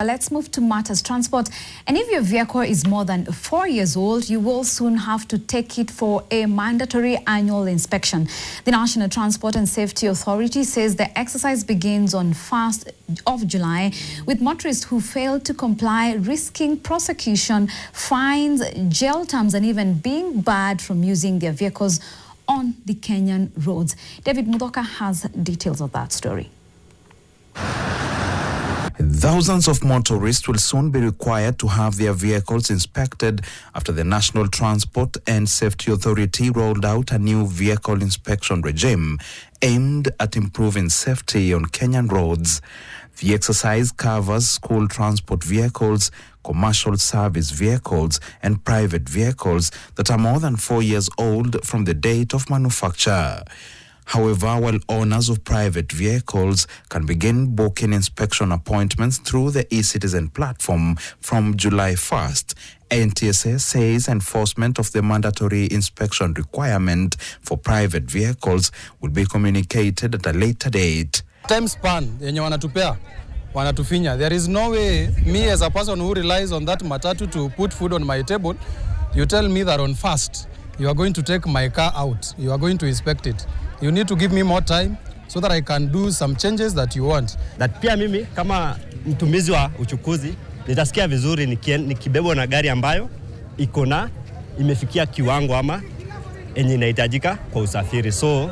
Let's move to matters transport. And if your vehicle is more than 4 years old, you will soon have to take it for a mandatory annual inspection. The National Transport and Safety Authority says the exercise begins on 1st of July, with motorists who fail to comply risking prosecution, fines, jail terms, and even being barred from using their vehicles on the Kenyan roads. David Mudoka has details of that story. Thousands of motorists will soon be required to have their vehicles inspected after the National Transport and Safety Authority rolled out a new vehicle inspection regime aimed at improving safety on Kenyan roads. The exercise covers school transport vehicles, commercial service vehicles, and private vehicles that are more than 4 years old from the date of manufacture. However, while owners of private vehicles can begin booking inspection appointments through the eCitizen platform from July 1st, NTSA says enforcement of the mandatory inspection requirement for private vehicles will be communicated at a later date. Time span yenye wanatufinya. There is no way me as a person who relies on that matatu to put food on my table, you tell me that on 1st you are going to take my car out, you are going to inspect it. You need to give me more time so that I can do some changes that you want. That pia mimi kama mtumizi wa uchukuzi nitasikia vizuri nikibebwa na gari ambayo imefikia kiwango ama yenye inahitajika kwa usafiri. So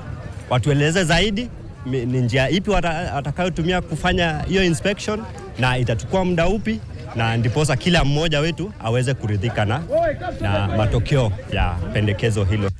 watueleze zaidi ni njia ipi watakayotumia kufanya hiyo inspection na itachukua muda upi, na ndiposa kila mmoja wetu aweze kuridhika na matokeo ya pendekezo hilo.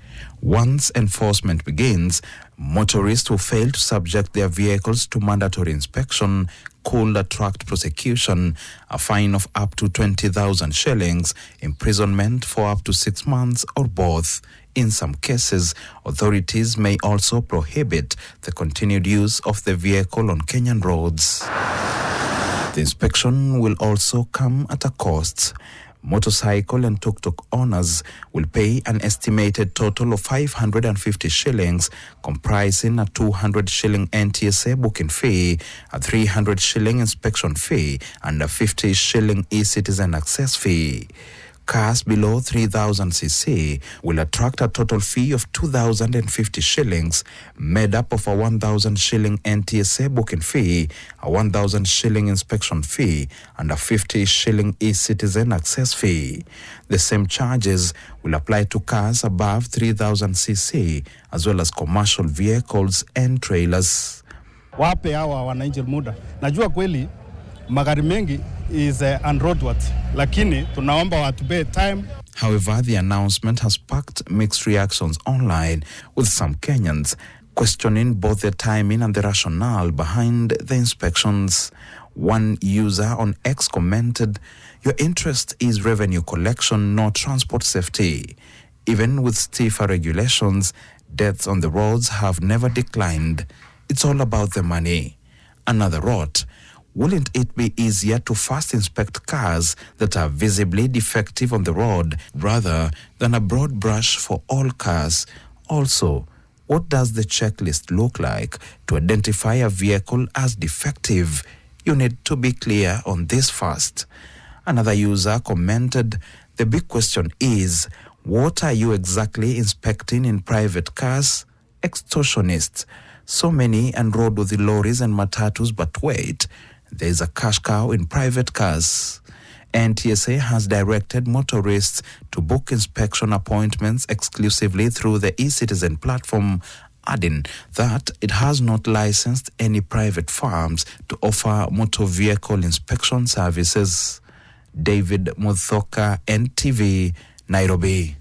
Once enforcement begins, motorists who fail to subject their vehicles to mandatory inspection could attract prosecution, a fine of up to 20,000 shillings, imprisonment for up to 6 months, or both. In some cases, authorities may also prohibit the continued use of the vehicle on Kenyan roads. The inspection will also come at a cost. Motorcycle and tuk-tuk owners will pay an estimated total of 550 shillings, comprising a 200 shilling NTSA booking fee, a 300 shilling inspection fee, and a 50 shilling eCitizen access fee. Cars below 3,000 cc will attract a total fee of 2,050 shillings, made up of a 1,000 shilling NTSA booking fee, a 1,000 shilling inspection fee, and a 50 shilling eCitizen access fee. The same charges will apply to cars above 3,000 cc, as well as commercial vehicles and trailers. Wape hawa wananchi muda. Najua kweli magari mengi is unroadworthy, lakini tunaomba watupe time. However, the announcement has sparked mixed reactions online, with some Kenyans questioning both the timing and the rationale behind the inspections. One user on X commented, "Your interest is revenue collection, not transport safety. Even with stiffer regulations, deaths on the roads have never declined. It's all about the money." Another wrote, "Wouldn't it be easier to first inspect cars that are visibly defective on the road rather than a broad brush for all cars? Also, what does the checklist look like to identify a vehicle as defective? You need to be clear on this first." Another user commented, "The big question is, what are you exactly inspecting in private cars? Extortionists. So many unroad with the lorries and matatus, but wait, there is a cash cow in private cars." NTSA has directed motorists to book inspection appointments exclusively through the eCitizen platform, adding that it has not licensed any private firms to offer motor vehicle inspection services. David Muthoka, NTV, Nairobi.